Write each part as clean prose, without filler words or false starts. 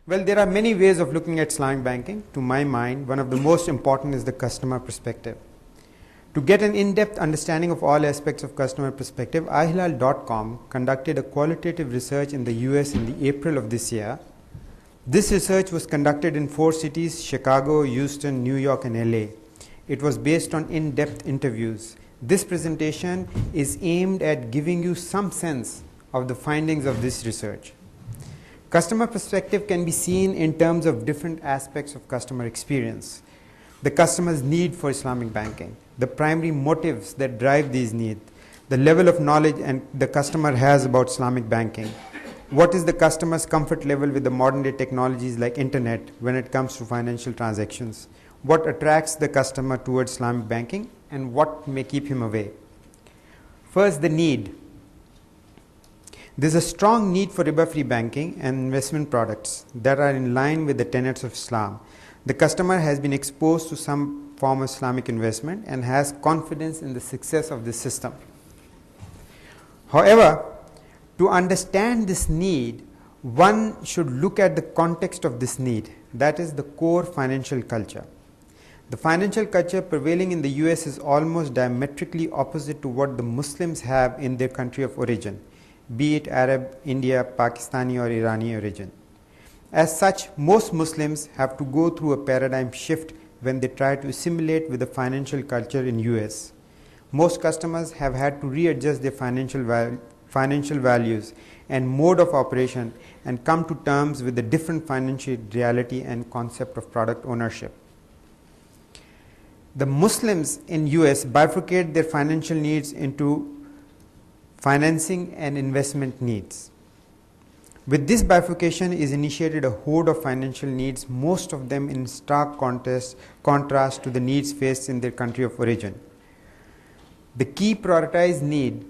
Well, there are many ways of looking at Islamic banking. To my mind, one of the most important is the customer perspective. To get an in-depth understanding of all aspects of customer perspective, iHilal.com conducted a qualitative research in the US in the April of this year. This research was conducted in 4 cities: Chicago, Houston, New York, and LA. It was based on in-depth interviews. This presentation is aimed at giving you some sense of the findings of this research. Customer perspective can be seen in terms of different aspects of customer experience. The customer's need for Islamic banking, the primary motives that drive these needs, the level of knowledge and the customer has about Islamic banking, what is the customer's comfort level with the modern day technologies like internet when it comes to financial transactions, what attracts the customer towards Islamic banking, and what may keep him away. First, the need. There is a strong need for riba-free banking and investment products that are in line with the tenets of Islam. The customer has been exposed to some form of Islamic investment and has confidence in the success of this system. However, to understand this need, one should look at the context of this need, that is the core financial culture. The financial culture prevailing in the US is almost diametrically opposite to what the Muslims have in their country of origin, be it Arab, India, Pakistani or Irani origin. As such, most Muslims have to go through a paradigm shift when they try to assimilate with the financial culture in US. Most customers have had to readjust their financial values and mode of operation and come to terms with the different financial reality and concept of product ownership. The Muslims in US bifurcate their financial needs into financing and investment needs. With this bifurcation is initiated a horde of financial needs, most of them in stark contrast to the needs faced in their country of origin. The key prioritized need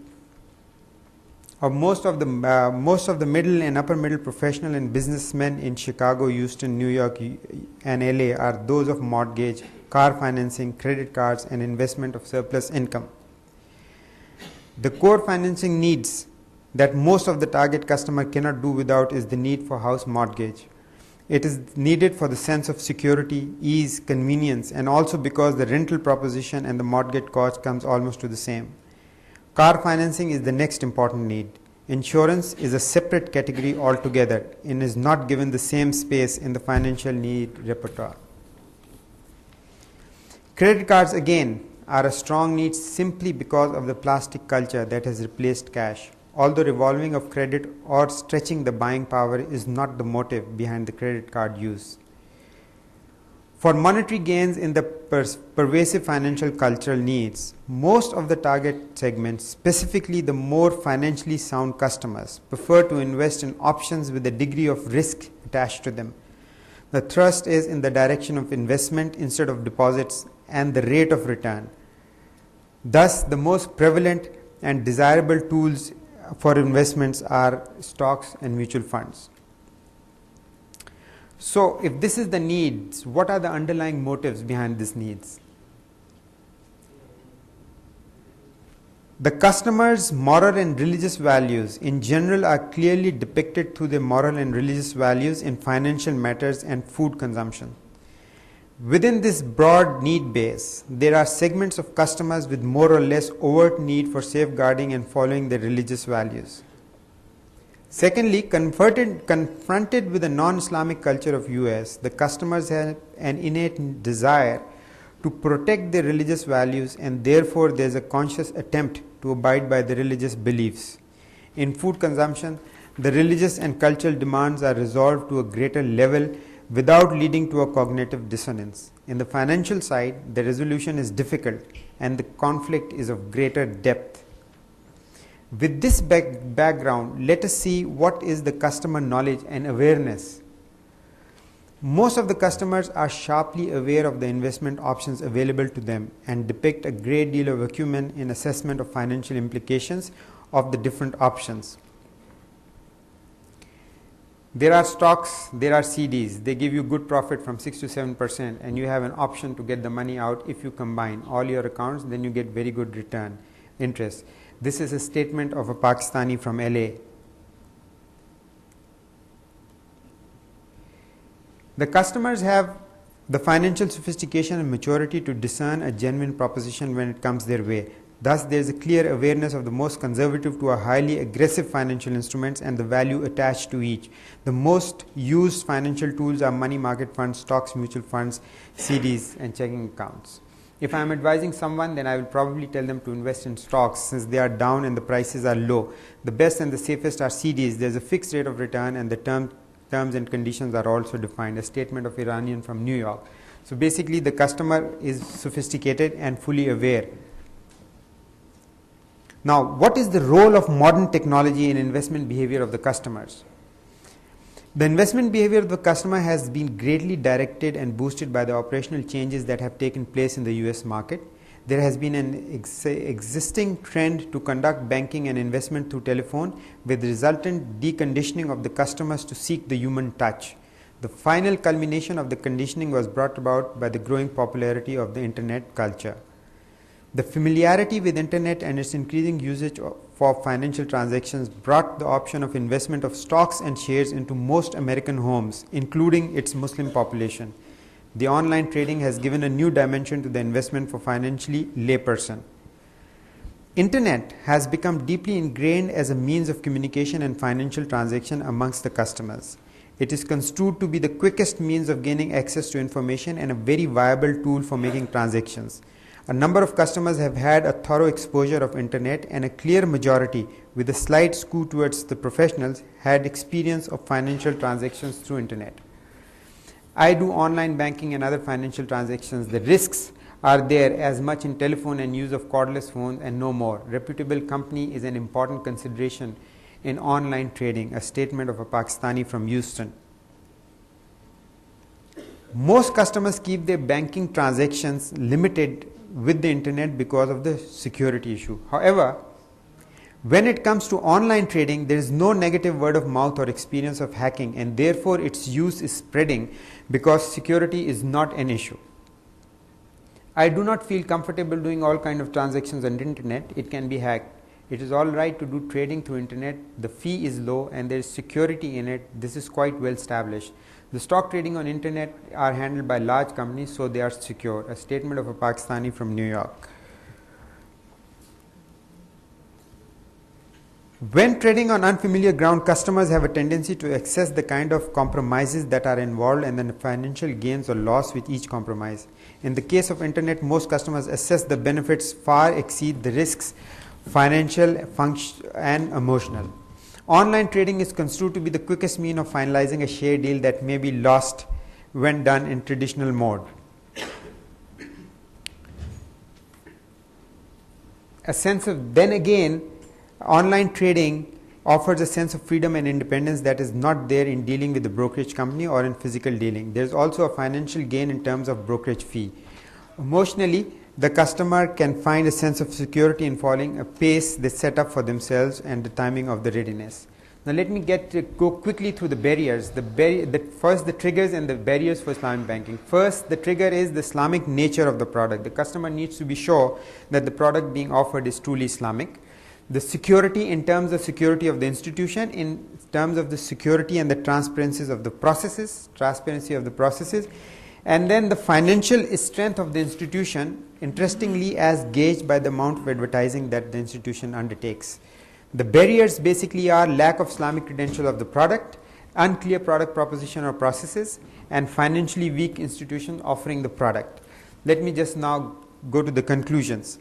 of most of the middle and upper middle professional and businessmen in Chicago, Houston, New York, and LA are those of mortgage, car financing, credit cards, and investment of surplus income. The core financing needs that most of the target customer cannot do without is the need for house mortgage. It is needed for the sense of security, ease, convenience, and also because the rental proposition and the mortgage cost comes almost to the same. Car financing is the next important need. Insurance is a separate category altogether and is not given the same space in the financial need repertoire. Credit cards again are a strong need simply because of the plastic culture that has replaced cash. Although revolving of credit or stretching the buying power is not the motive behind the credit card use. For monetary gains in the pervasive financial cultural needs, most of the target segments, specifically the more financially sound customers, prefer to invest in options with a degree of risk attached to them. The thrust is in the direction of investment instead of deposits and the rate of return. Thus, the most prevalent and desirable tools for investments are stocks and mutual funds. So, if this is the needs, what are the underlying motives behind these needs? The customer's moral and religious values in general are clearly depicted through their moral and religious values in financial matters and food consumption. Within this broad need base, there are segments of customers with more or less overt need for safeguarding and following their religious values. Secondly, confronted with the non-Islamic culture of US, the customers have an innate desire to protect their religious values, and therefore there is a conscious attempt to abide by the religious beliefs. In food consumption, the religious and cultural demands are resolved to a greater level without leading to a cognitive dissonance. In the financial side, the resolution is difficult and the conflict is of greater depth. With this background, let us see what is the customer knowledge and awareness. Most of the customers are sharply aware of the investment options available to them and depict a great deal of acumen in assessment of financial implications of the different options. There are stocks, there are CDs. They give you good profit from 6 to 7%, and you have an option to get the money out. If you combine all your accounts, then you get very good return, interest. This is a statement of a Pakistani from LA. The customers have the financial sophistication and maturity to discern a genuine proposition when it comes their way. Thus, there is a clear awareness of the most conservative to a highly aggressive financial instruments and the value attached to each. The most used financial tools are money market funds, stocks, mutual funds, CDs, and checking accounts. If I am advising someone, then I will probably tell them to invest in stocks since they are down and the prices are low. The best and the safest are CDs. There is a fixed rate of return and the terms and conditions are also defined. A statement of Iranian from New York. So basically the customer is sophisticated and fully aware. Now, what is the role of modern technology in investment behavior of the customers? The investment behavior of the customer has been greatly directed and boosted by the operational changes that have taken place in the US market. There has been an existing trend to conduct banking and investment through telephone with resultant deconditioning of the customers to seek the human touch. The final culmination of the conditioning was brought about by the growing popularity of the internet culture. The familiarity with internet and its increasing usage for financial transactions brought the option of investment of stocks and shares into most American homes, including its Muslim population. The online trading has given a new dimension to the investment for financially layperson. Internet has become deeply ingrained as a means of communication and financial transaction amongst the customers. It is construed to be the quickest means of gaining access to information and a very viable tool for making transactions. A number of customers have had a thorough exposure of internet and a clear majority, with a slight skew towards the professionals, had experience of financial transactions through internet. I do online banking and other financial transactions. The risks are there as much in telephone and use of cordless phones and no more. Reputable company is an important consideration in online trading, a statement of a Pakistani from Houston. Most customers keep their banking transactions limited with the internet because of the security issue. However, when it comes to online trading, there is no negative word of mouth or experience of hacking, and therefore its use is spreading because security is not an issue. I do not feel comfortable doing all kinds of transactions on the internet. It can be hacked. It is all right to do trading through internet. The fee is low and there is security in it. This is quite well established. The stock trading on internet are handled by large companies, so they are secure. A statement of a Pakistani from New York. When trading on unfamiliar ground, customers have a tendency to access the kind of compromises that are involved and the financial gains or loss with each compromise. In the case of internet, most customers assess the benefits far exceed the risks, financial, and emotional. Online trading is construed to be the quickest means of finalizing a share deal that may be lost when done in traditional mode. Then again, online trading offers a sense of freedom and independence that is not there in dealing with the brokerage company or in physical dealing. There is also a financial gain in terms of brokerage fee. Emotionally, the customer can find a sense of security in following a pace they set up for themselves and the timing of the readiness. Now let me go quickly through the barriers. First, the triggers and the barriers for Islamic banking. First, the trigger is the Islamic nature of the product. The customer needs to be sure that the product being offered is truly Islamic. The security in terms of security of the institution, in terms of the security and the transparency of the processes, and then the financial strength of the institution, interestingly as gauged by the amount of advertising that the institution undertakes. The barriers basically are lack of Islamic credential of the product, unclear product proposition or processes, and financially weak institution offering the product. Let me just now go to the conclusions.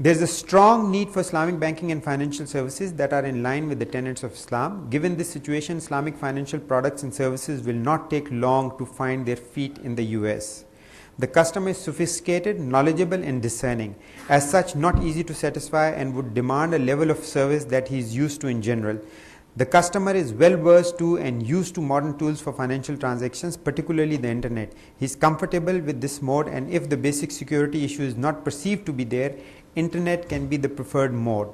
There is a strong need for Islamic banking and financial services that are in line with the tenets of Islam. Given this situation, Islamic financial products and services will not take long to find their feet in the US. The customer is sophisticated, knowledgeable, and discerning. As such, not easy to satisfy and would demand a level of service that he is used to in general. The customer is well versed to and used to modern tools for financial transactions, particularly the internet. He is comfortable with this mode, and if the basic security issue is not perceived to be there, internet can be the preferred mode.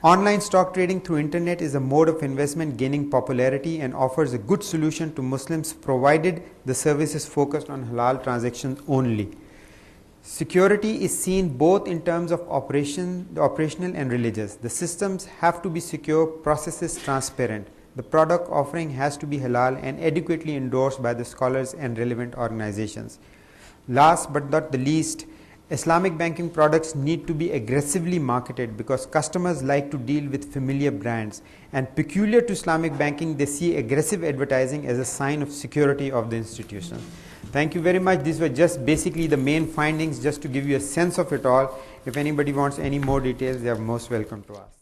Online stock trading through internet is a mode of investment gaining popularity and offers a good solution to Muslims provided the service is focused on halal transactions only. Security is seen both in terms of operational and religious. The systems have to be secure, processes transparent. The product offering has to be halal and adequately endorsed by the scholars and relevant organizations. Last but not the least, Islamic banking products need to be aggressively marketed because customers like to deal with familiar brands, and peculiar to Islamic banking, they see aggressive advertising as a sign of security of the institution. Thank you very much. These were just basically the main findings, just to give you a sense of it all. If anybody wants any more details, they are most welcome to ask.